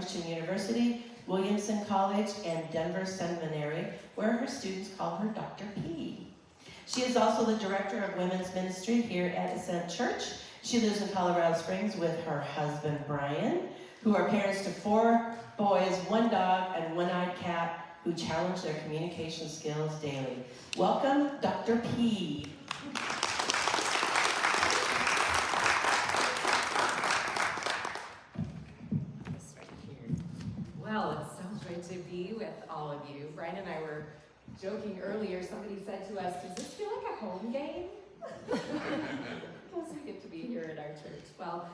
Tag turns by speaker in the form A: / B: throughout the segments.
A: Christian University, Williamson College, and Denver Seminary, where her students call her Dr. P. She is also the director of women's ministry here at Ascent Church. She lives in Colorado Springs with her husband, Brian, who are parents to 4 boys, 1 dog, and 1-eyed cat, who challenge their communication skills daily. Welcome, Dr. P.
B: Well, it's so good to be with all of you. Brian and I were joking earlier. Somebody said to us, does this feel like a home game? Because we get to be here at our church. Well,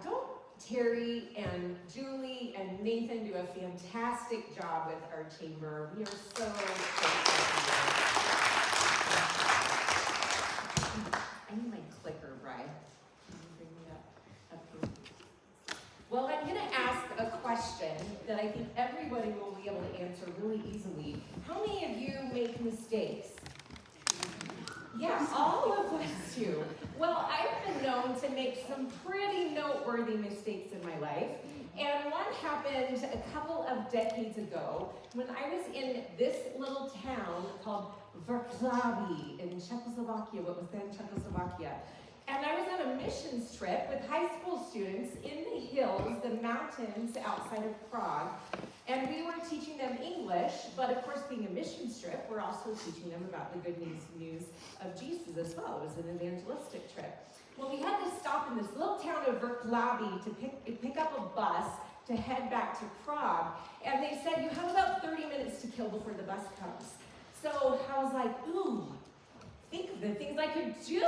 B: don't Terry and Julie and Nathan do a fantastic job with our chamber. We are so grateful. I need my clicker, Brian. Can you bring me up here? Well, I'm going to ask a question that I think everybody will be able to answer really easily. How many of you make mistakes? Yeah, all of us do. Well, I've been known to make some pretty noteworthy mistakes in my life. And one happened a couple of decades ago when I was in this little town called Wrocław in Czechoslovakia, what was then Czechoslovakia. And I was on a missions trip with high school students in the hills, the mountains outside of Prague. And we were teaching them English, but of course being a missions trip, we're also teaching them about the good news of Jesus as well. It was an evangelistic trip. Well, we had to stop in this little town of Wrocław to pick up a bus to head back to Prague. And they said, you have about 30 minutes to kill before the bus comes. So I was like, ooh, think of the things I could do.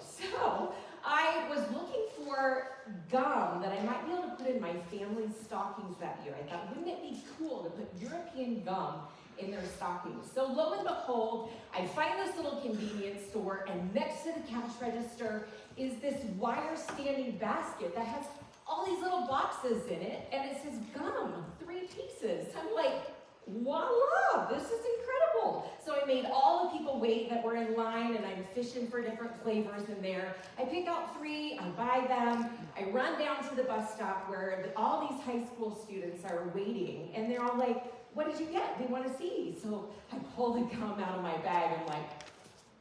B: So I was looking for gum that I might be able to put in my family's stockings that year. I thought, wouldn't it be cool to put European gum in their stockings? So lo and behold, I find this little convenience store, and next to the cash register is this wire standing basket that has all these little boxes in it, and it says gum, 3 pieces. I'm like, voila, this is incredible. So I made all the people wait that were in line, and I'm fishing for different flavors in there. I pick out 3, I buy them, I run down to the bus stop where all these high school students are waiting, and they're all like, what did you get? They want to see. So I pull the gum out of my bag. I'm like,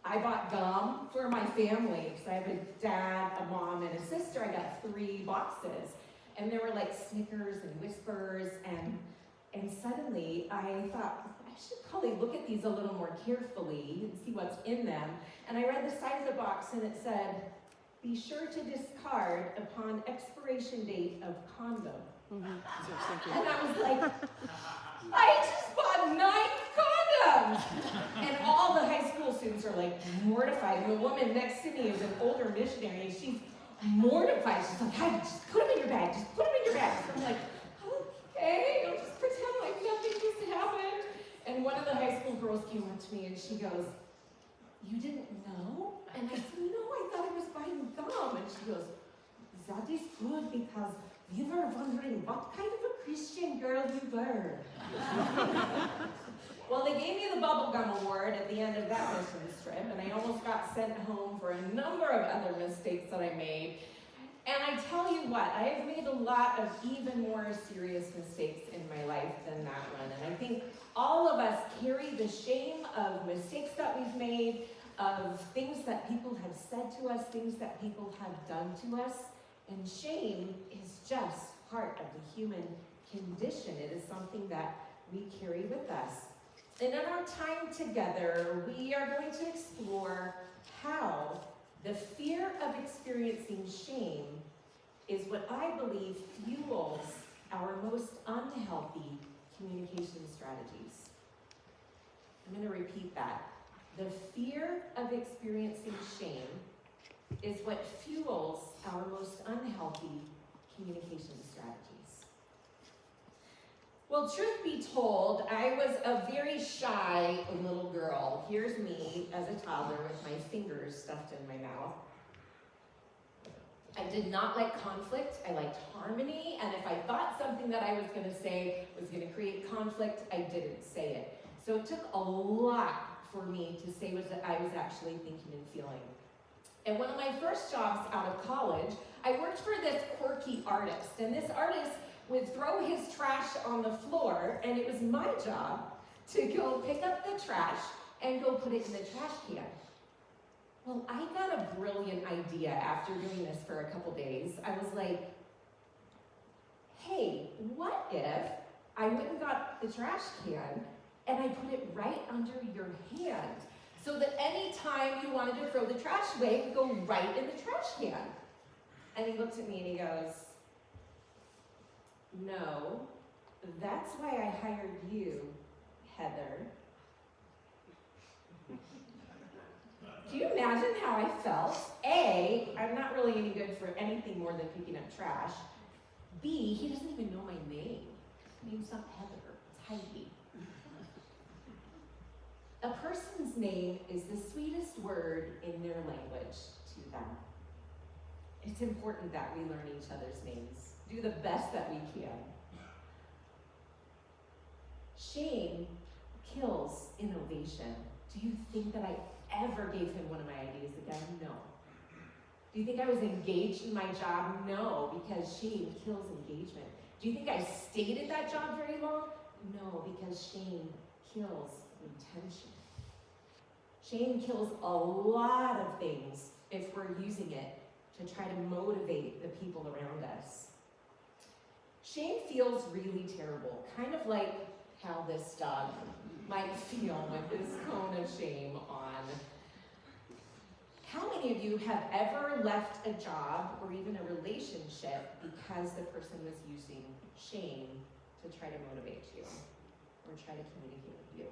B: I bought gum for my family. So I have a dad, a mom, and a sister. I got 3 boxes. And there were like Snickers and Whispers, and suddenly I thought, I should probably look at these a little more carefully and see what's in them. And I read the side of the box, and it said, be sure to discard upon expiration date of condom. And I was like, I just bought 9 condoms! And all the high school students are like mortified. And the woman next to me is an older missionary, and she's mortified. She's like, Heidi, just put them in your bag. Just put them in your bag. So I'm like, okay, I'll just pretend like nothing just happened. And one of the high school girls came up to me and she goes, you didn't know? And I said, no, I thought I was buying gum. And she goes, that is good because we were wondering what kind of a Christian girl you were. Well, they gave me the Bubblegum Award at the end of that missions trip, and I almost got sent home for a number of other mistakes that I made. And I tell you what, I have made a lot of even more serious mistakes in my life than that one. And I think all of us carry the shame of mistakes that we've made, of things that people have said to us, things that people have done to us. And shame is just part of the human condition. It is something that we carry with us. And in our time together, we are going to explore how the fear of experiencing shame is what I believe fuels our most unhealthy communication strategies. I'm going to repeat that. The fear of experiencing shame is what fuels our most unhealthy communication strategies. Well, truth be told, I was a very shy little girl. Here's me as a toddler with my fingers stuffed in my mouth. I did not like conflict. I liked harmony. And if I thought something that I was going to say was going to create conflict, I didn't say it. So it took a lot for me to say what I was actually thinking and feeling. And one of my first jobs out of college, I worked for this quirky artist. And this artist would throw his trash on the floor, and it was my job to go pick up the trash and go put it in the trash can. Well, I got a brilliant idea after doing this for a couple days. I was like, hey, what if I went and got the trash can and I put it right under your hand so that any time you wanted to throw the trash away, it would go right in the trash can. And he looks at me and he goes, no, that's why I hired you, Heather. Do you imagine how I felt? A, I'm not really any good for anything more than picking up trash. B, he doesn't even know my name. My name's not Heather, it's Heidi. A person's name is the sweetest word in their language to them. It's important that we learn each other's names, do the best that we can. Shame kills innovation. Do you think that I ever gave him one of my ideas again? No. Do you think I was engaged in my job? No, because shame kills engagement. Do you think I stayed at that job very long? No, because shame kills intention. Shame kills a lot of things if we're using it to try to motivate the people around us. Shame feels really terrible, kind of like how this dog might feel with this cone of shame on. How many of you have ever left a job or even a relationship because the person was using shame to try to motivate you or try to communicate with you?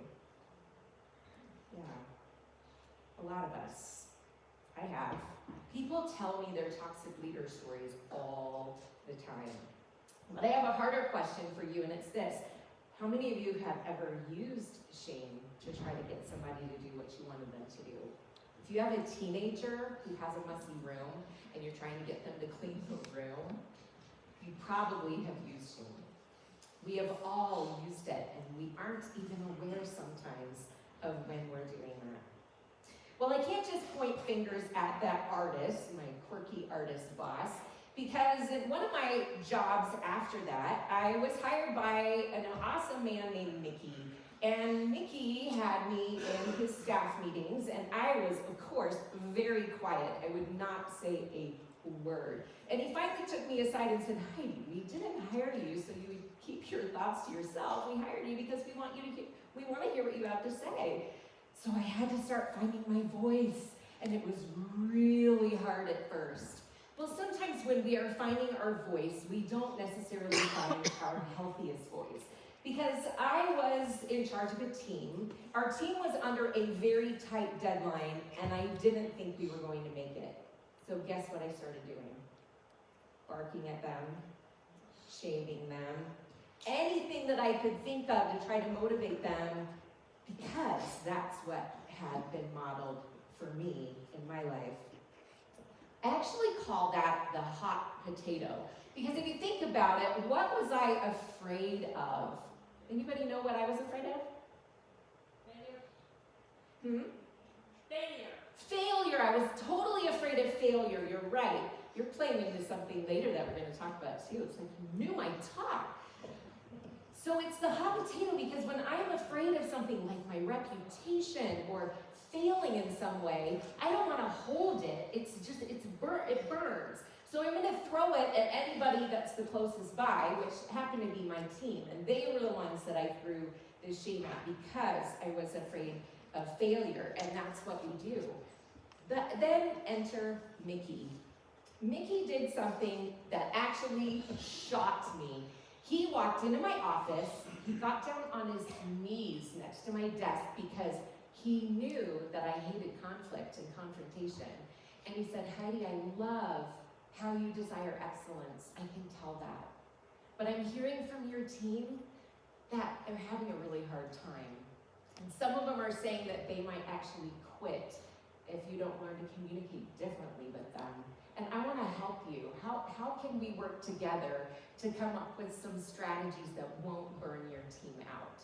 B: Yeah, a lot of us. I have. People tell me their toxic leader stories all the time. But I have a harder question for you, and it's this. How many of you have ever used shame to try to get somebody to do what you wanted them to do? If you have a teenager who has a messy room and you're trying to get them to clean the room, you probably have used shame. We have all used it, and we aren't even aware sometimes of when we're doing that. Well, I can't just point fingers at that artist, my quirky artist boss, because in one of my jobs after that, I was hired by an awesome man named Mickey. And Mickey had me in his staff meetings, and I was, of course, very quiet. I would not say a word. And he finally took me aside and said, Heidi, we didn't hire you so you would keep your thoughts to yourself. We hired you because we want to hear what you have to say. So I had to start finding my voice, and it was really hard at first. Well, sometimes when we are finding our voice, we don't necessarily find our healthiest voice. Because I was in charge of a team. Our team was under a very tight deadline, and I didn't think we were going to make it. So guess what I started doing? Barking at them, shaming them, anything that I could think of to try to motivate them, because that's what had been modeled for me in my life. I actually call that the hot potato. Because if you think about it, what was I afraid of? Anybody know what I was afraid of? Failure. Failure. I was totally afraid of failure. You're right. You're playing into something later that we're going to talk about too. It's like you knew my talk. So it's the hot potato, because when I'm afraid of something like my reputation or failing in some way, I don't want to hold it. It burns. So I'm going to throw it at anybody that's the closest by, which happened to be my team. And they were the ones that I threw the shame at because I was afraid of failure. And that's what we do. Then enter Mickey. Mickey did something that actually shocked me. He walked into my office. He got down on his knees next to my desk because he knew that I hated conflict and confrontation. And he said, Heidi, I love how you desire excellence. I can tell that. But I'm hearing from your team that they're having a really hard time. And some of them are saying that they might actually quit if you don't learn to communicate differently with them. And I want to help you. How can we work together to come up with some strategies that won't burn your team out?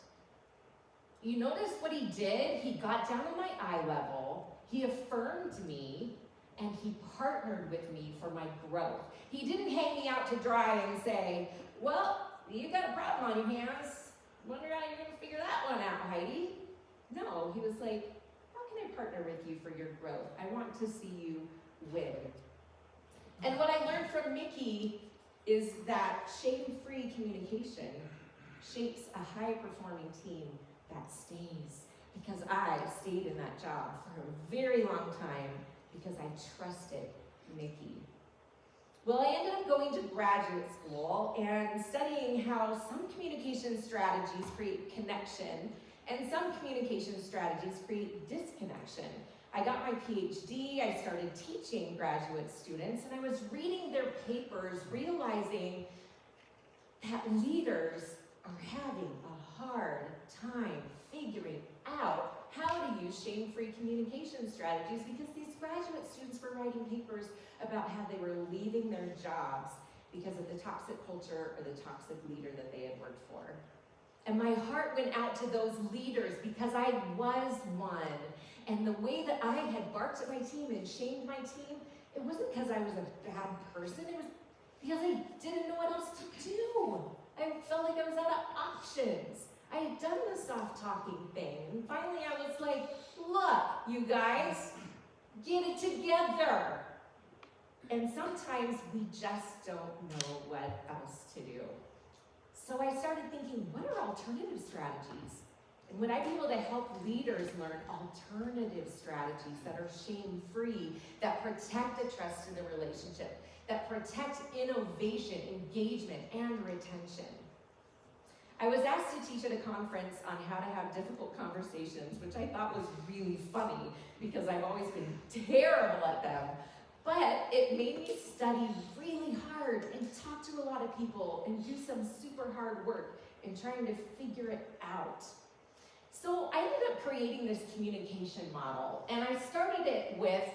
B: You notice what he did? He got down to my eye level, he affirmed me, and he partnered with me for my growth. He didn't hang me out to dry and say, well, you got a problem on your hands. Wonder how you're gonna figure that one out, Heidi. No, he was like, how can I partner with you for your growth? I want to see you win. And what I learned from Mickey is that shame-free communication shapes a high-performing team that stays. Because I stayed in that job for a very long time because I trusted Mickey. Well, I ended up going to graduate school and studying how some communication strategies create connection and some communication strategies create disconnection. I got my PhD, I started teaching graduate students, and I was reading their papers, realizing that leaders are having a hard time figuring out how to use shame-free communication strategies because these graduate students were writing papers about how they were leaving their jobs because of the toxic culture or the toxic leader that they had worked for. And my heart went out to those leaders because I was one. And the way that I had barked at my team and shamed my team, it wasn't because I was a bad person, it was because I didn't know what else to do. I felt like I was out of options. I had done the soft talking thing, and finally I was like, look, you guys, get it together. And sometimes we just don't know what else to do. So I started thinking, what are alternative strategies? And would I be able to help leaders learn alternative strategies that are shame-free, that protect the trust in the relationship, that protect innovation, engagement, and retention? I was asked to teach at a conference on how to have difficult conversations, which I thought was really funny because I've always been terrible at them. But it made me study really hard and talk to a lot of people and do some super hard work in trying to figure it out. So I ended up creating this communication model, and I started it with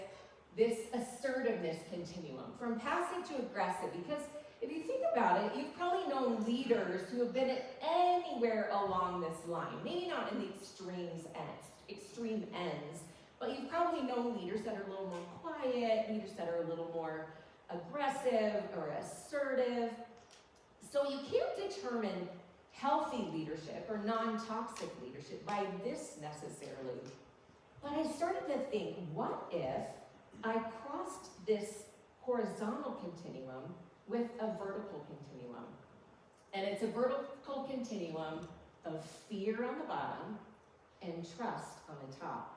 B: this assertiveness continuum, from passive to aggressive, because if you think about it, you've probably known leaders who have been at anywhere along this line, maybe not in the extreme ends, but you've probably known leaders that are a little more quiet, leaders that are a little more aggressive or assertive. So you can't determine healthy leadership or non-toxic leadership by this necessarily. But I started to think, what if I crossed this horizontal continuum with a vertical continuum? And it's a vertical continuum of fear on the bottom and trust on the top.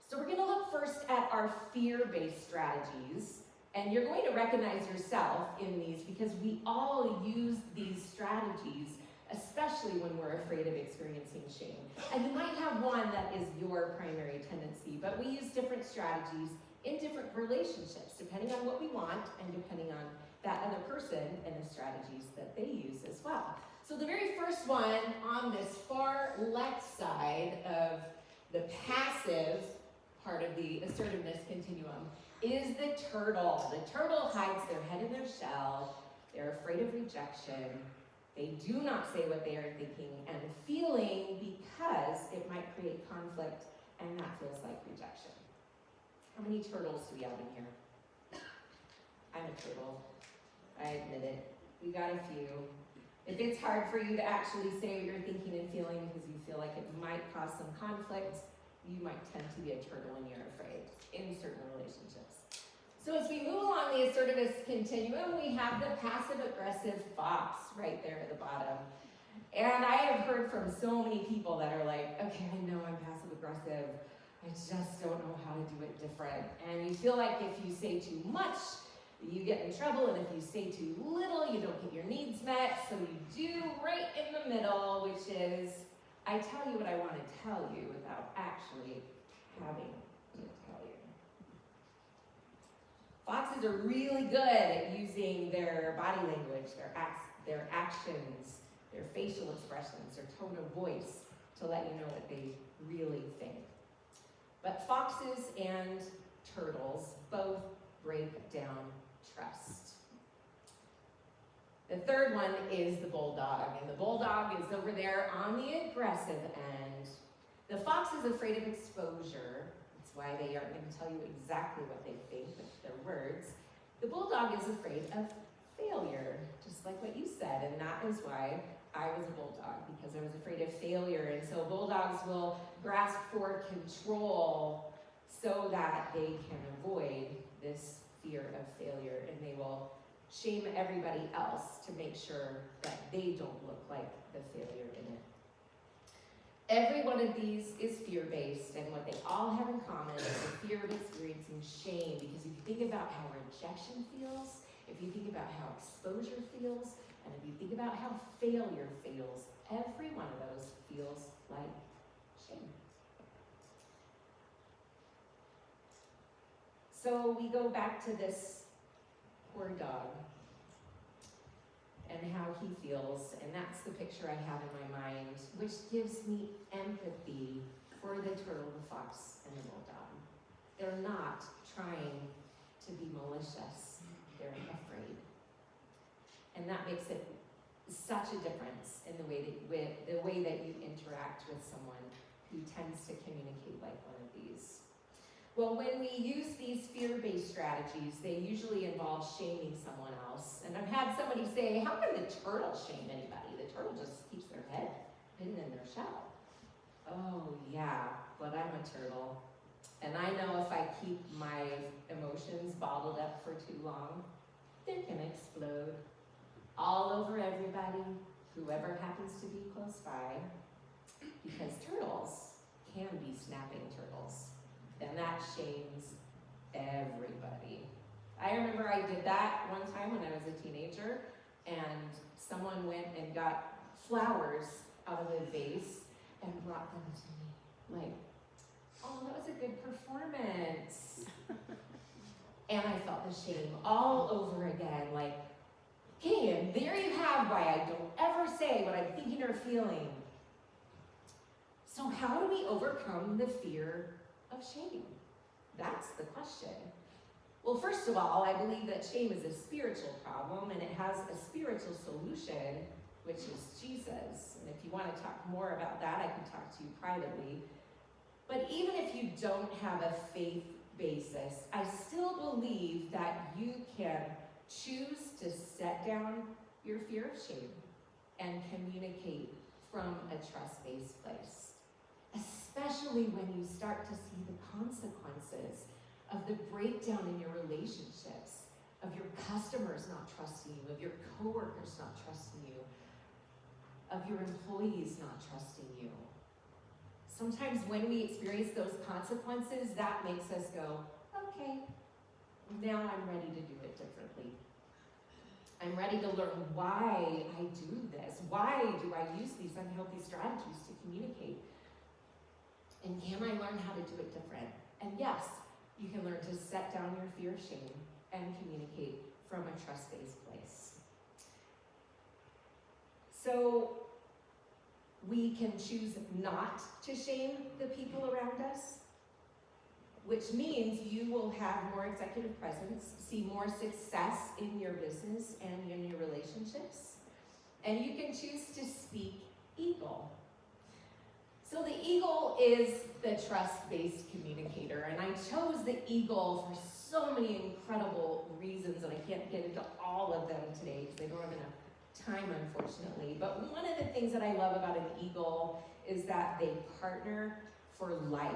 B: So we're going to look first at our fear-based strategies, and you're going to recognize yourself in these because we all use these strategies, especially when we're afraid of experiencing shame. And you might have one that is your primary tendency, but we use different strategies in different relationships, depending on what we want and depending on that other person and the strategies that they use as well. So the very first one on this far left side of the passive part of the assertiveness continuum is the turtle. The turtle hides their head in their shell. They're afraid of rejection. They do not say what they are thinking and feeling because it might create conflict, and that feels like rejection. How many turtles do we have in here? I'm a turtle. I admit it. We got a few. If it's hard for you to actually say what you're thinking and feeling because you feel like it might cause some conflict, you might tend to be a turtle when you're afraid in certain relationships. So as we move along the assertiveness continuum, we have the passive-aggressive fox right there at the bottom. And I have heard from so many people that are like, okay, I know I'm passive-aggressive. I just don't know how to do it different. And you feel like if you say too much, you get in trouble, and if you say too little, you don't get your needs met. So you do right in the middle, which is, I tell you what I want to tell you without actually having to tell you. Foxes are really good at using their body language, their actions, their facial expressions, their tone of voice to let you know what they really think. But foxes and turtles both break down trust. The third one is the bulldog, and the bulldog is over there on the aggressive end. The fox is afraid of exposure. That's why they aren't going to tell you exactly what they think with their words. The bulldog is afraid of failure, just like what you said, and that is why I was a bulldog, because I was afraid of failure. And so bulldogs will grasp for control so that they can avoid this fear of failure, and they will shame everybody else to make sure that they don't look like the failure in it. Every one of these is fear-based, and what they all have in common is the fear of experiencing shame, because if you think about how rejection feels, if you think about how exposure feels, and if you think about how failure feels, every one of those feels like shame. So we go back to this poor dog and how he feels, and that's the picture I have in my mind, which gives me empathy for the turtle, the fox, and the bulldog. They're not trying to be malicious, they're afraid. And that makes it such a difference in the way that you interact with someone who tends to communicate like one of these. Well, when we use these fear-based strategies, they usually involve shaming someone else. And I've had somebody say, how can the turtle shame anybody? The turtle just keeps their head hidden in their shell. Oh yeah, but I'm a turtle. And I know if I keep my emotions bottled up for too long, they can explode all over everybody, whoever happens to be close by, because turtles can be snapping turtles. And that shames everybody. I remember I did that one time when I was a teenager, and someone went and got flowers out of a vase and brought them to me. Like, oh, that was a good performance. And I felt the shame all over again, like, okay, and there you have why I don't ever say what I'm thinking or feeling. So how do we overcome the fear of shame? That's the question. Well, first of all, I believe that shame is a spiritual problem, and it has a spiritual solution, which is Jesus. And if you want to talk more about that, I can talk to you privately. But even if you don't have a faith basis, I still believe that you can choose to set down your fear of shame and communicate from a trust-based place. Especially when you start to see the consequences of the breakdown in your relationships, of your customers not trusting you, of your coworkers not trusting you, of your employees not trusting you. Sometimes when we experience those consequences, that makes us go, okay, now I'm ready to do it differently. I'm ready to learn why I do this. Why do I use these unhealthy strategies to communicate? And can I learn how to do it different? And yes, you can learn to set down your fear of shame and communicate from a trust-based place. So we can choose not to shame the people around us, which means you will have more executive presence, see more success in your business and in your relationships, and you can choose to speak eagle. So the eagle is the trust-based communicator, and I chose the eagle for so many incredible reasons, and I can't get into all of them today because I don't have enough time, unfortunately. But one of the things that I love about an eagle is that they partner for life.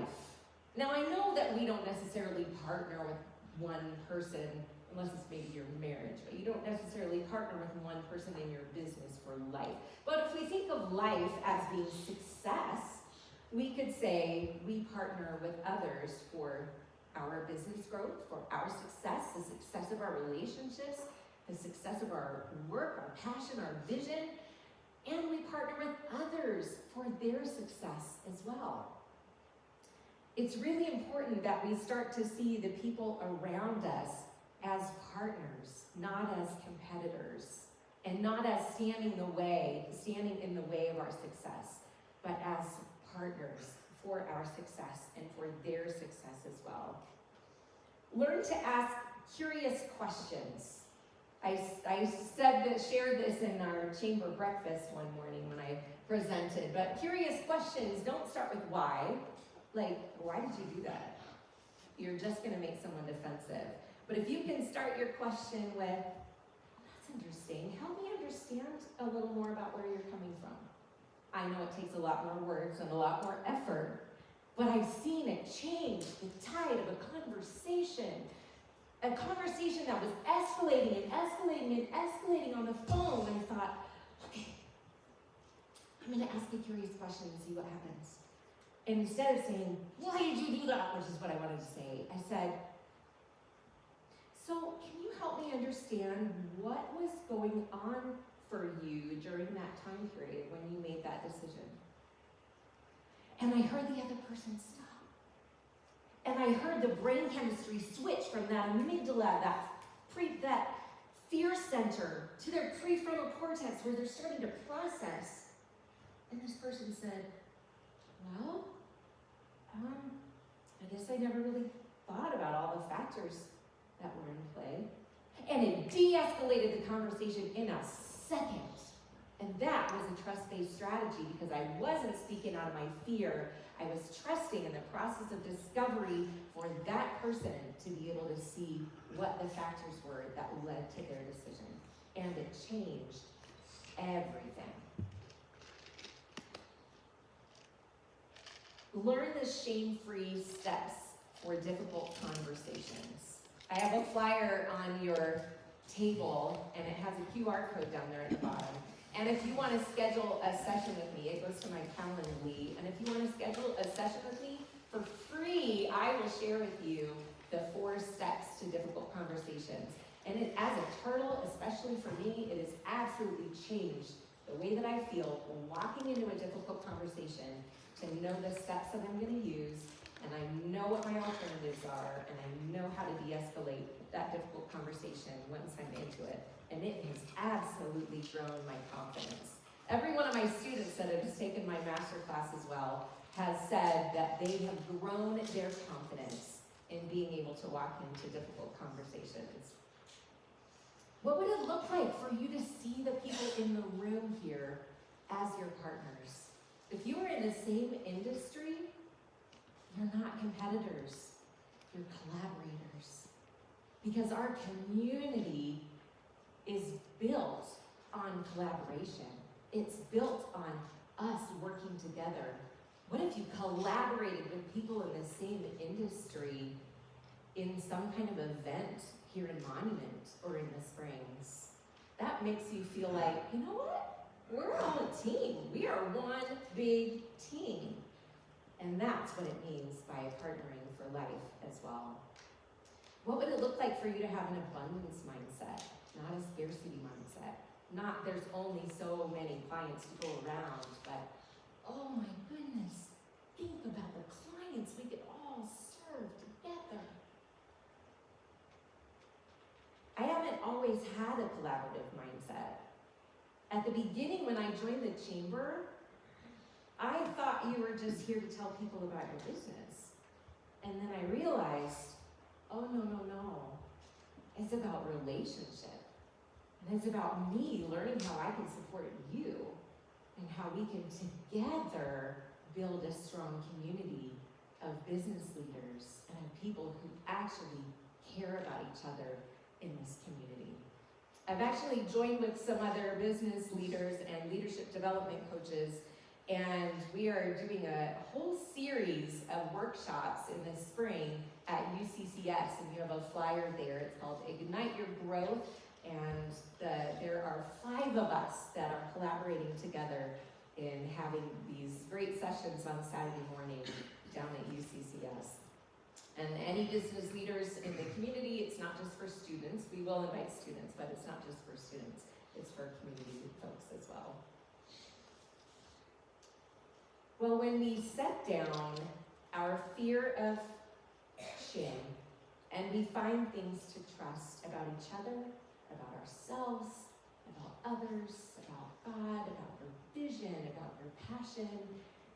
B: Now, I know that we don't necessarily partner with one person, unless it's maybe your marriage, but you don't necessarily partner with one person in your business for life. But if we think of life as being success, we could say we partner with others for our business growth, for our success, the success of our relationships, the success of our work, our passion, our vision, and we partner with others for their success as well. It's really important that we start to see the people around us as partners, not as competitors, and not as standing in the way of our success, but as partners for our success and for their success as well. Learn to ask curious questions. I shared this in our chamber breakfast one morning when I presented, but curious questions don't start with why. Like, why did you do that? You're just going to make someone defensive. But if you can start your question with, that's interesting. Help me understand a little more about where you're coming from. I know it takes a lot more words and a lot more effort, but I've seen it change the tide of a conversation that was escalating and escalating and escalating on the phone. And I thought, okay, I'm going to ask a curious question and see what happens. And instead of saying, why did you do that, which is what I wanted to say, I said, so can you help me understand what was going on for you during that time period when you made that decision? And I heard the other person stop. And I heard the brain chemistry switch from that amygdala, that fear center, to their prefrontal cortex where they're starting to process. And this person said, well, I guess I never really thought about all the factors that were in play. And it de-escalated the conversation in a second. And that was a trust-based strategy because I wasn't speaking out of my fear. I was trusting in the process of discovery for that person to be able to see what the factors were that led to their decision. And it changed everything. Learn the shame-free steps for difficult conversations. I have a flyer on your table, and it has a QR code down there at the bottom. And if you want to schedule a session with me, it goes to my Calendly. And if you want to schedule a session with me for free, I will share with you the 4 steps to difficult conversations. And as a turtle, especially for me, it has absolutely changed the way that I feel walking into a difficult conversation, to know the steps that I'm going to use, and I know what my alternatives are, and I know how to de-escalate that difficult conversation once I'm into it. And it has absolutely grown my confidence. Every one of my students that has taken my master class as well has said that they have grown their confidence in being able to walk into difficult conversations. What would it look like for you to see the people in the room here as your partners? If you are in the same industry, you're not competitors, you're collaborators. Because our community is built on collaboration. It's built on us working together. What if you collaborated with people in the same industry in some kind of event here in Monument or in the Springs? That makes you feel like, you know what? We're all a team. We are one big team. And that's what it means by partnering for life as well. What would it look like for you to have an abundance mindset, not a scarcity mindset? Not there's only so many clients to go around, but oh my goodness, think about the clients we could all serve together. I haven't always had a collaborative mindset. At the beginning, when I joined the chamber, I thought you were just here to tell people about your business. And then I realized, oh, no. It's about relationship. And it's about me learning how I can support you and how we can together build a strong community of business leaders and of people who actually care about each other in this community. I've actually joined with some other business leaders and leadership development coaches, and we are doing a whole series of workshops in the spring at UCCS, and you have a flyer there. It's called Ignite Your Growth, and there are 5 of us that are collaborating together in having these great sessions on Saturday morning down at UCCS. And any business leaders in the community, it's not just for students. We will invite students, but it's not just for students. It's for community folks as well. Well, when we set down our fear of shame and we find things to trust about each other, about ourselves, about others, about God, about your vision, about your passion,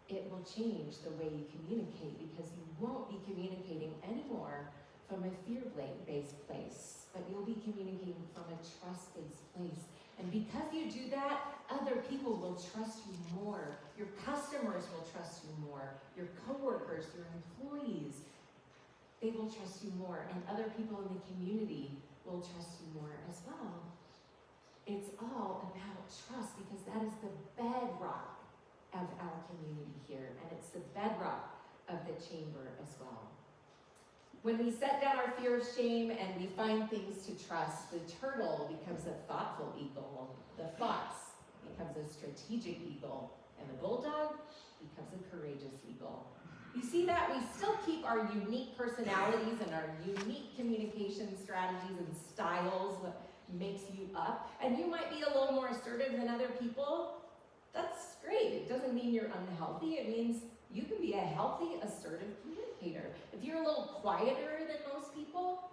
B: it will change the way you communicate, because you won't be communicating anymore from a fear-based place, but you'll be communicating from a trust-based place. And because you do that, other people will trust you more. Your customers will trust you more. Your coworkers, your employees, they will trust you more. And other people in the community will trust you more as well. It's all about trust, because that is the bedrock of our community here, and it's the bedrock of the chamber as well. When we set down our fear of shame and we find things to trust, the turtle becomes a thoughtful eagle, the fox becomes a strategic eagle, and the bulldog becomes a courageous eagle. You see that? We still keep our unique personalities and our unique communication strategies and styles, what makes you up. And you might be a little more assertive than other people. That's great. It doesn't mean you're unhealthy. It means you can be a healthy, assertive communicator. If you're a little quieter than most people,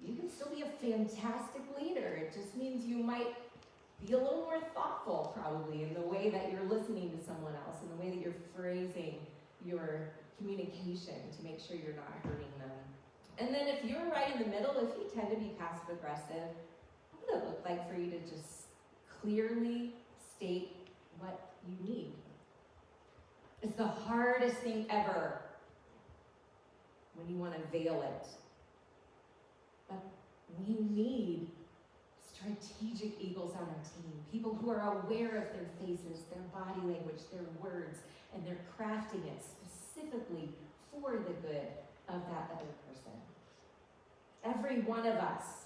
B: you can still be a fantastic leader. It just means you might be a little more thoughtful, probably, in the way that you're listening to someone else, in the way that you're phrasing your communication to make sure you're not hurting them. And then if you're right in the middle, if you tend to be passive-aggressive, what would it look like for you to just clearly state what you need? It's the hardest thing ever when you want to veil it. But we need strategic eagles on our team, people who are aware of their faces, their body language, their words, and they're crafting it specifically for the good of that other person. Every one of us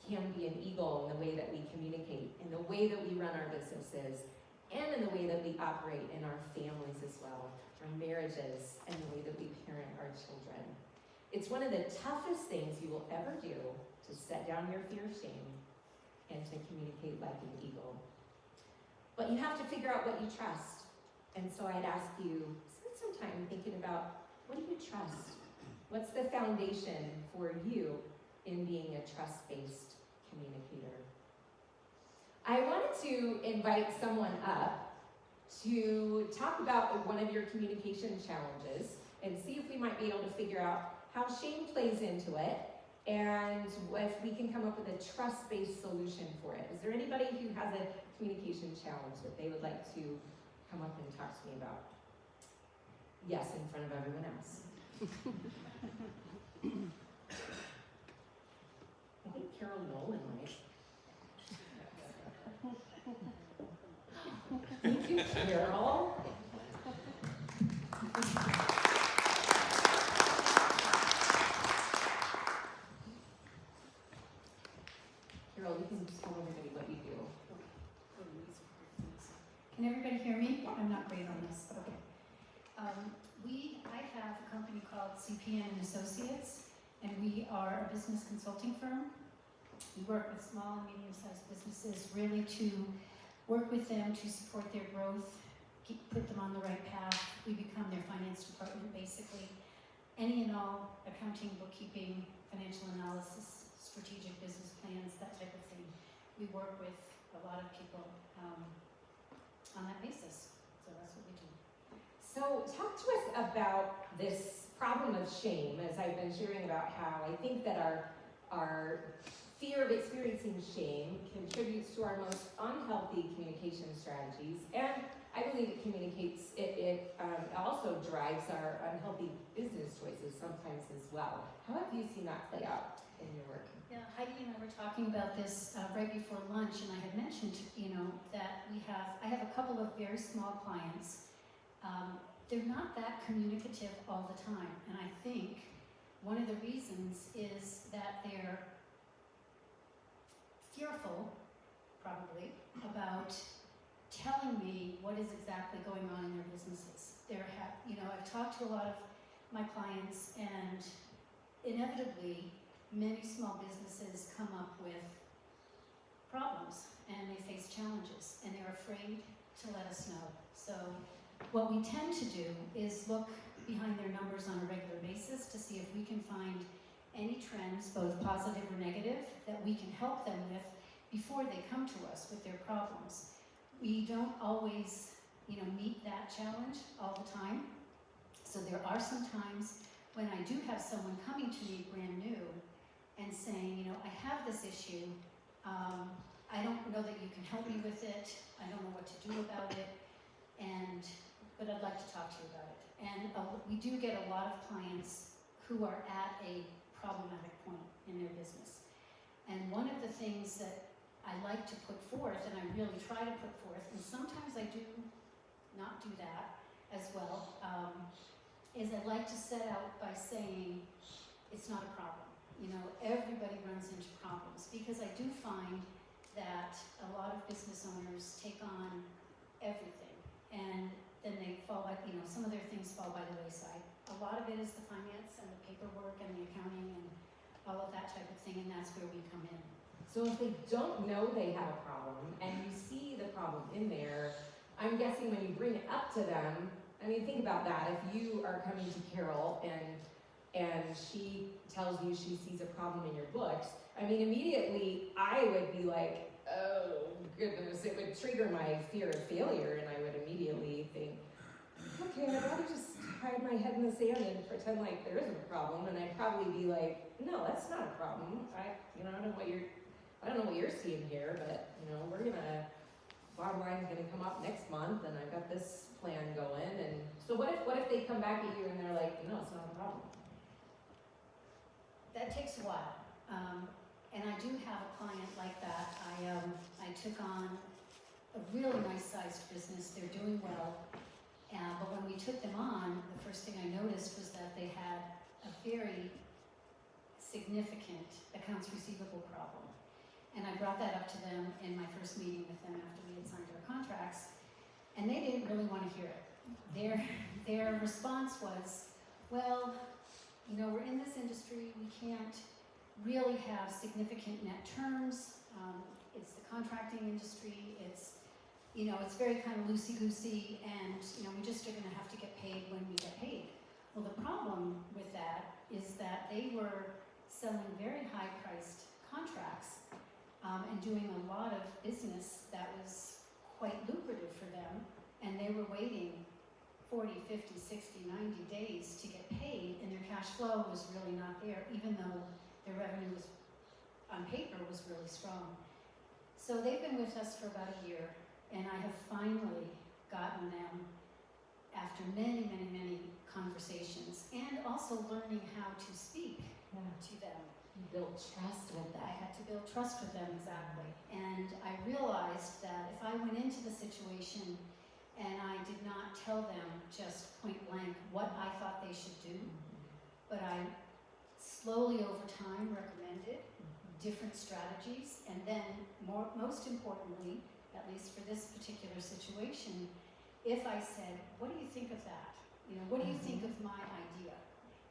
B: can be an eagle in the way that we communicate, in the way that we run our businesses, and in the way that we operate in our families as well, our marriages, and the way that we parent our children. It's one of the toughest things you will ever do to set down your fear of shame and to communicate like an eagle. But you have to figure out what you trust. And so I'd ask you, spend some time thinking about, what do you trust? What's the foundation for you in being a trust-based communicator? I wanted to invite someone up to talk about one of your communication challenges and see if we might be able to figure out how shame plays into it, and if we can come up with a trust-based solution for it. Is there anybody who has a communication challenge that they would like to come up and talk to me about? Yes, in front of everyone else. I think Carol Nolan might. Thank you, Carol. Carol, you can tell everybody what you do.
C: Can everybody hear me? I'm not great on this. Okay. I have a company called CPN and Associates, and we are a business consulting firm. We work with small and medium-sized businesses really to work with them to support their growth, put them on the right path. We become their finance department, basically. Any and all accounting, bookkeeping, financial analysis, strategic business plans, that type of thing. We work with a lot of people on that basis. So that's what we do.
B: So talk to us about this problem of shame, as I've been sharing about how I think that our fear of experiencing shame contributes to our most unhealthy communication strategies, and I believe it also drives our unhealthy business choices sometimes as well. How have you seen that play out in your work?
C: Yeah, Heidi and I were talking about this right before lunch, and I had mentioned, that I have a couple of very small clients. They're not that communicative all the time, and I think one of the reasons is that they're fearful, probably, about telling me what is exactly going on in their businesses. I've talked to a lot of my clients, and inevitably, many small businesses come up with problems, and they face challenges, and they're afraid to let us know. So what we tend to do is look behind their numbers on a regular basis to see if we can find any trends, both positive or negative, that we can help them with before they come to us with their problems. We don't always, meet that challenge all the time. So there are some times when I do have someone coming to me brand new and saying, I have this issue. I don't know that you can help me with it. I don't know what to do about it. But I'd like to talk to you about it. And we do get a lot of clients who are at a problematic point in their business. And one of the things that I like to put forth, and I really try to put forth, and sometimes I do not do that as well, is I like to set out by saying, it's not a problem. You know, everybody runs into problems, because I do find that a lot of business owners take on everything, and then they fall by, you know, some of their things fall by the wayside. A lot of it is the finance and the paperwork and the accounting and all of that type of thing, and that's where we come in.
B: So if they don't know they have a problem, and you see the problem in there, I'm guessing when you bring it up to them, I mean, think about that. If you are coming to Carol and she tells you she sees a problem in your books, I mean, immediately I would be like, oh goodness, it would trigger my fear of failure, and I would immediately think, okay, I'd rather just hide my head in the sand and pretend like there isn't a problem, and I'd probably be like, no, that's not a problem. I don't know what you're seeing here, but bottom line's gonna come up next month, and I've got this plan going, and so what if they come back at you and they're like, no, it's not a problem?
C: That takes a while, and I do have a client like that. I took on a really nice sized business. They're doing well, but when we took them on, the first thing I noticed was that they had a very significant accounts receivable problem. And I brought that up to them in my first meeting with them after we had signed our contracts, and they didn't really want to hear it. Their response was, well, you know, we're in this industry, we can't really have significant net terms. It's the contracting industry, it's very kind of loosey-goosey, and, you know, we just are gonna have to get paid when we get paid. Well, the problem with that is that they were selling very high-priced contracts and doing a lot of business that was quite lucrative for them, and they were waiting 40, 50, 60, 90 days to get paid, and their cash flow was really not there, even though their revenue was, on paper, was really strong. So they've been with us for about a year, and I have finally gotten them, after many, many, many conversations, and also learning how to speak to them.
B: You build trust with
C: I
B: that.
C: had to build trust with them, exactly. And I realized that if I went into the situation and I did not tell them just point blank what I thought they should do, but I slowly over time recommended different strategies, and then most importantly, at least for this particular situation, if I said, what do you think of that? You know, what do you think of my idea?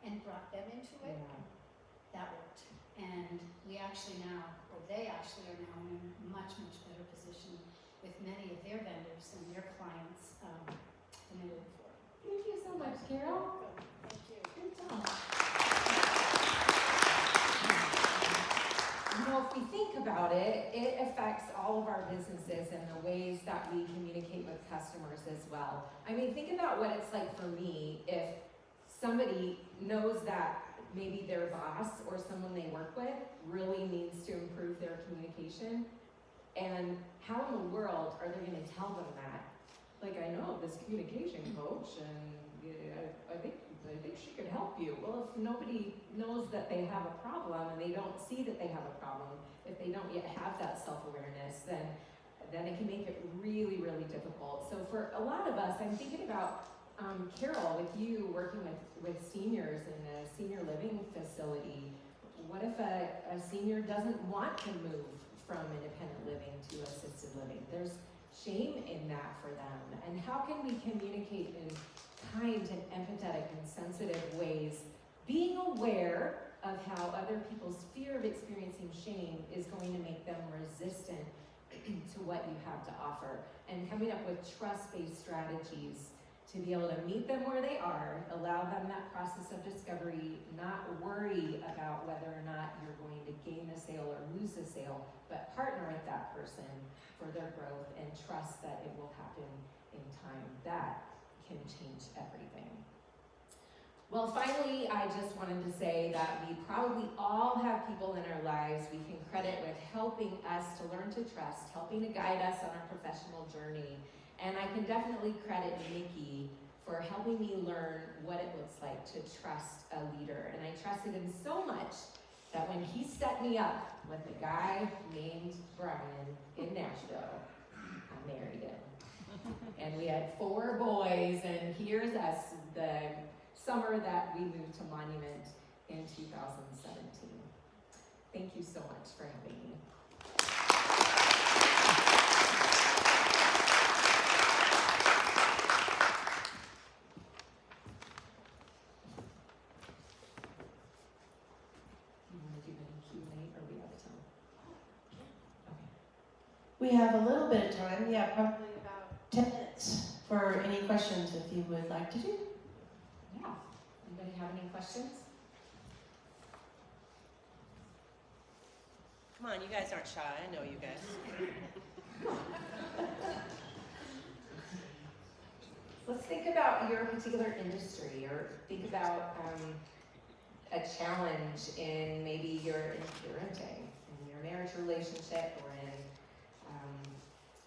C: And brought them into it, that worked. And we actually now, or they actually are now in a much, much better position with many of their vendors and their clients than they were before.
B: Thank you so much, Carol.
C: Thank you.
B: Good job. You know, if we think about it, it affects all of our businesses and the ways that we communicate with customers as well. I mean, think about what it's like for me if somebody knows that maybe their boss or someone they work with really needs to improve their communication, and how in the world are they going to tell them that? Like, I know this communication coach, and I think she could help you. Well, if nobody knows that they have a problem and they don't see that they have a problem, if they don't yet have that self-awareness, then it can make it really, really difficult. So for a lot of us, I'm thinking about Carol, with you working with seniors in a senior living facility. What if a senior doesn't want to move from independent living to assisted living? There's shame in that for them. And how can we communicate in kind and empathetic and sensitive ways, being aware of how other people's fear of experiencing shame is going to make them resistant to what you have to offer, and coming up with trust-based strategies to be able to meet them where they are, allow them that process of discovery, not worry about whether or not you're going to gain a sale or lose a sale, but partner with that person for their growth and trust that it will happen in time. That can change everything. Well, finally, I just wanted to say that we probably all have people in our lives we can credit with helping us to learn to trust, helping to guide us on our professional journey. And I can definitely credit Nikki for helping me learn what it looks like to trust a leader. And I trusted him so much that when he set me up with a guy named Brian in Nashville, I married him. And we had 4 boys, and here's us the summer that we moved to Monument in 2017. Thank you so much for having me. You want to do any Q&A, or are we out of time? Okay.
A: We have a little bit of time, yeah, probably about 10 minutes for any questions if you would like to do.
B: Yeah. Anybody have any questions?
A: Come on, you guys aren't shy, I know you guys.
B: Let's think about your particular industry, or think about a challenge in maybe your parenting, in your marriage relationship,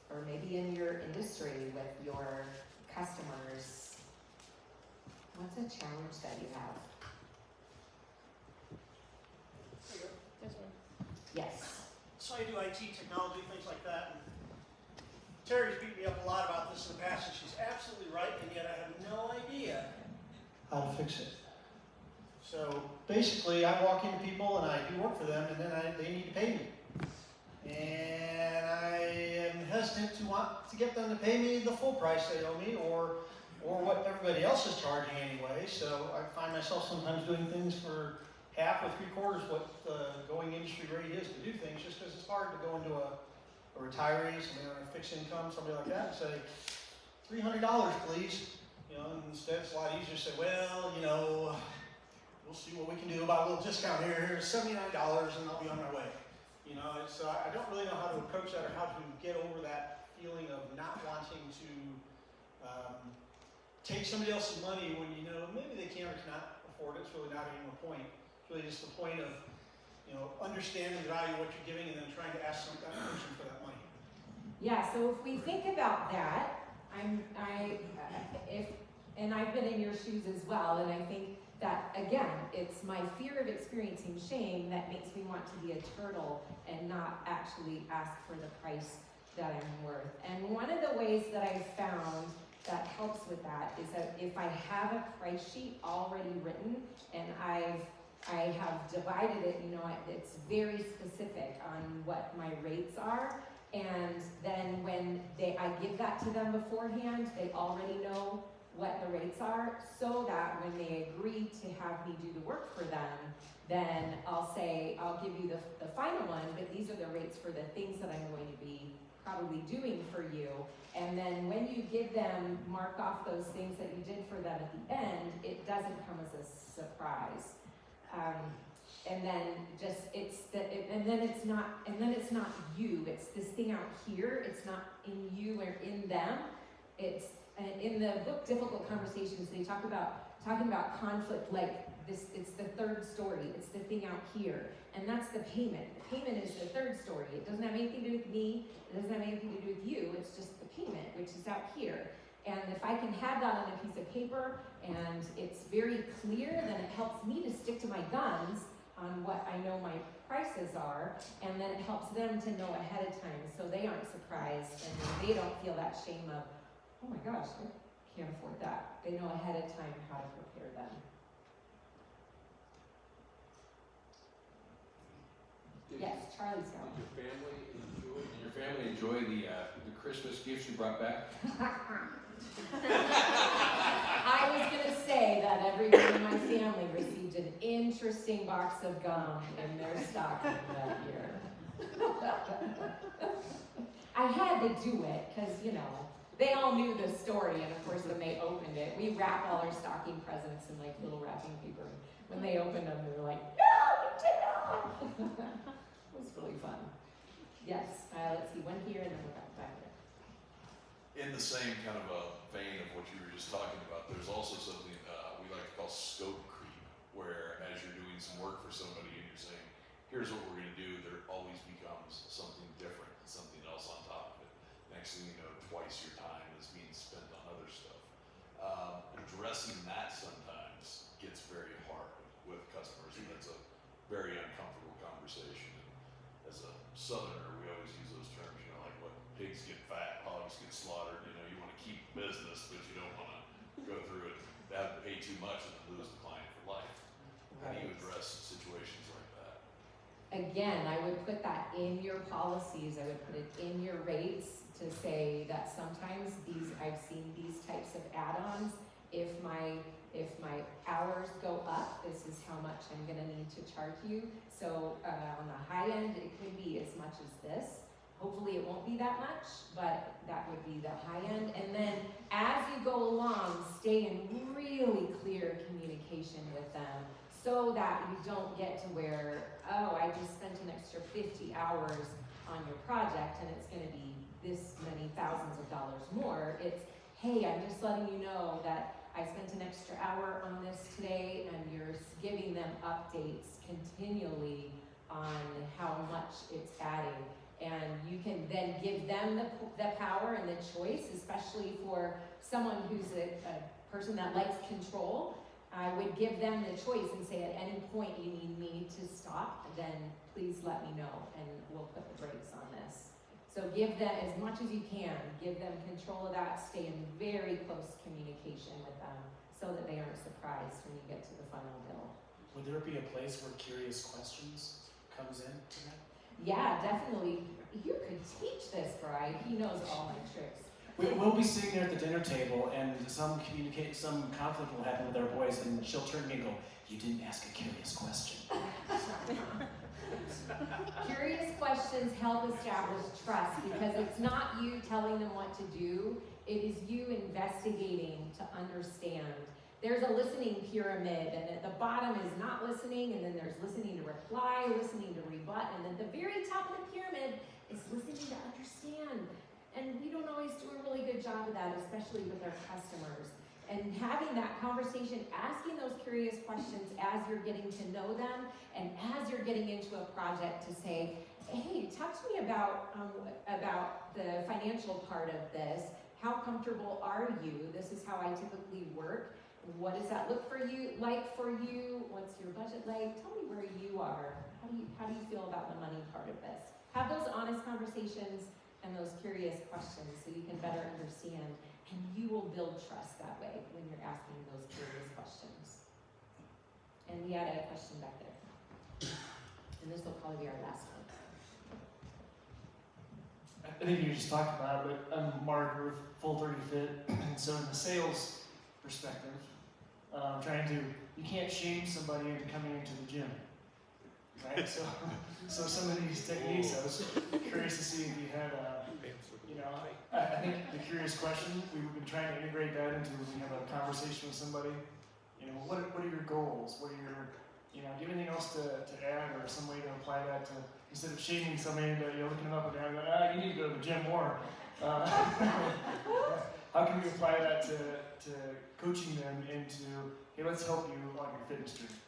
B: or maybe in your industry with your customers. What's a challenge that you have?
D: This one.
B: Yes.
D: So I do IT, technology, things like that. And Terry's beat me up a lot about this in the past, and she's absolutely right, and yet I have no idea how to fix it. So basically, I walk into people and I do work for them, and then they need to pay me. And I am hesitant to want to get them to pay me the full price they owe me, or what everybody else is charging anyway. So I find myself sometimes doing things for half or 3/4 what the going industry rate is to do things, just because it's hard to go into a retiree, somebody on a fixed income, somebody like that, and say, $300, please. You know, and instead it's a lot easier to say, well, you know, we'll see what we can do about a little discount here. Here's $79, and I'll be on my way. You know, it's, I don't really know how to approach that, or how to get over that feeling of not wanting to take somebody else's money when you know maybe they can or cannot afford it. It's really not even a point. It's really just the point of, you know, understanding the value of what you're giving and then trying to ask some kind of person for that money.
B: Yeah, so if we think about that, I've been in your shoes as well, and I think that, again, it's my fear of experiencing shame that makes me want to be a turtle and not actually ask for the price that I'm worth. And one of the ways that I've found that helps with that is that if I have a price sheet already written, and I have divided it, you know, it's very specific on what my rates are, and then when I give that to them beforehand, they already know what the rates are, so that when they agree to have me do the work for them, then I'll say, I'll give you the final one, but these are the rates for the things that I'm going to be probably doing for you. And then when you give them, mark off those things that you did for them at the end, it doesn't come as a surprise. And then it's not you, it's this thing out here, it's not in you or in them. It's in the book Difficult Conversations, they talking about conflict like this. It's the third story, it's the thing out here, and that's the payment. The payment is the third story. It doesn't have anything to do with me, it doesn't have anything to do with you, it's just the payment, which is out here. And if I can have that on a piece of paper and it's very clear, then it helps me to stick to my guns on what I know my prices are, and then it helps them to know ahead of time so they aren't surprised and they don't feel that shame of, oh my gosh, I can't afford that. They know ahead of time how to prepare them. Yes, Charlie's got one.
E: Did your family enjoy the Christmas gifts you brought back?
B: I was going to say that everyone in my family received an interesting box of gum in their stocking that year. I had to do it because, you know, they all knew the story, and of course when they opened it, we wrap all our stocking presents in like little wrapping paper. When they opened them, they were like, no, you did not. It was really fun. Yes, let's see, one here and then we're back there.
E: In the same kind of a vein of what you were just talking about, there's also something we like to call scope creep, where as you're doing some work for somebody and you're saying, here's what we're going to do, there always becomes something different, something else on top of it. Next thing you know, twice your time is being spent on other stuff. Addressing that sometimes gets very hard with customers, and that's a very uncomfortable conversation. And as a Southerner, we always use those terms, you know, like what pigs get fat, hogs get slaughtered. You know, you want to keep business, but you don't want to go through it, have to pay too much and then lose the client for life. How do you address situations like that?
B: Again, I would put that in your policies, I would put it in your rates to say that sometimes I've seen these types of add-ons. If my hours go up, this is how much I'm gonna need to charge you. So on the high end, it could be as much as this. Hopefully it won't be that much, but that would be the high end. And then as you go along, stay in really clear communication with them so that you don't get to where, oh, I just spent an extra 50 hours on your project and it's gonna be this many thousands of dollars more. It's, hey, I'm just letting you know that I spent an extra hour on this today, and you're giving them updates continually on how much it's adding. And you can then give them the power and the choice, especially for someone who's a person that likes control. I would give them the choice and say, at any point you need me to stop, then please let me know, and we'll put the brakes on this. So give them, as much as you can, give them control of that, stay in very close communication with them so that they aren't surprised when you get to the final bill.
F: Would there be a place where curious questions comes in to that?
B: Yeah, definitely. You could teach this, Bri. He knows all my tricks.
F: We'll be sitting there at the dinner table, and some conflict will happen with our boys, and she'll turn to me and go, "You didn't ask a curious question."
B: Curious questions help establish trust because it's not you telling them what to do, it is you investigating to understand. There's a listening pyramid, and at the bottom is not listening, and then there's listening to reply, listening to rebut, and at the very top of the pyramid is listening to understand. And we don't always do a really good job of that, especially with our customers. And having that conversation, asking those curious questions as you're getting to know them, and as you're getting into a project to say, hey, talk to me about the financial part of this. How comfortable are you? This is how I typically work. What does that look like for you? What's your budget like? Tell me where you are. How do you feel about the money part of this? Have those honest conversations and those curious questions so you can better understand, and you will build trust that way when you're asking those curious questions. And we had a question back there. And this will probably be our last one.
G: I think you just talked about it, but I'm Mark with Full 30 Fit, and so in the sales perspective, you can't shame somebody into coming into the gym, right? So some of these techniques, I was curious to see if you had, I think the curious question, we've been trying to integrate that into when we have a conversation with somebody. What are your goals? What are your, do you have anything else to add, or some way to apply that to, instead of shaming somebody into looking them up and down, you need to go to the gym more. How can we apply that to coaching them into, hey, let's help you on your fitness journey?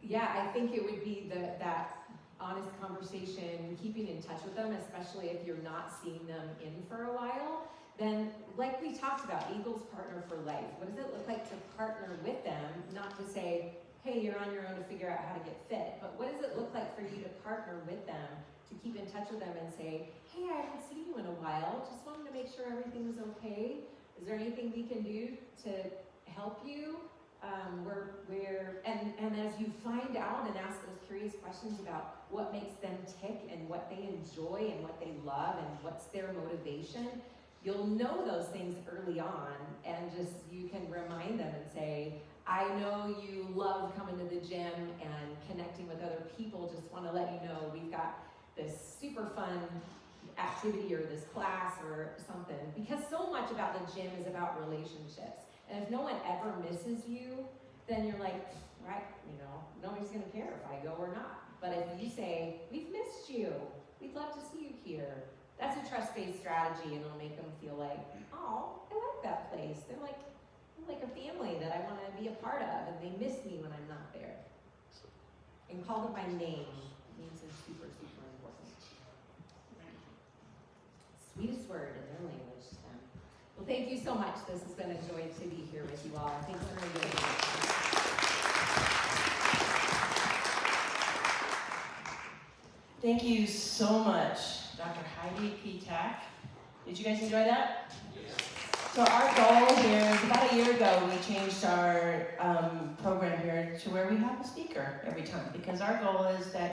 B: Yeah, I think it would be that honest conversation, keeping in touch with them, especially if you're not seeing them in for a while. Then, like we talked about, Eagles partner for life. What does it look like to partner with them? Not to say, hey, you're on your own to figure out how to get fit, but what does it look like for you to partner with them, to keep in touch with them and say, hey, I haven't seen you in a while, just wanted to make sure everything was okay. Is there anything we can do to help you? And as you find out and ask those curious questions about what makes them tick and what they enjoy and what they love and what's their motivation, you'll know those things early on, and just you can remind them and say, I know you love coming to the gym and connecting with other people. Just want to let you know we've got this super fun activity or this class or something, because so much about the gym is about relationships. And if no one ever misses you, then you're like, right, nobody's gonna care if I go or not. But if you say, we've missed you, we'd love to see you here, that's a trust-based strategy, and it'll make them feel like, oh, I like that place. They're like a family that I wanna be a part of, and they miss me when I'm not there. And call them by name means it's super, super important. Sweetest word in their language to them. Well, thank you so much. This has been a joy to be here with you all. Thanks for being here.
A: Thank you so much, Dr. Heidi Petak. Did you guys enjoy that? So our goal here, about a year ago, we changed our program here to where we have a speaker every time, because our goal is that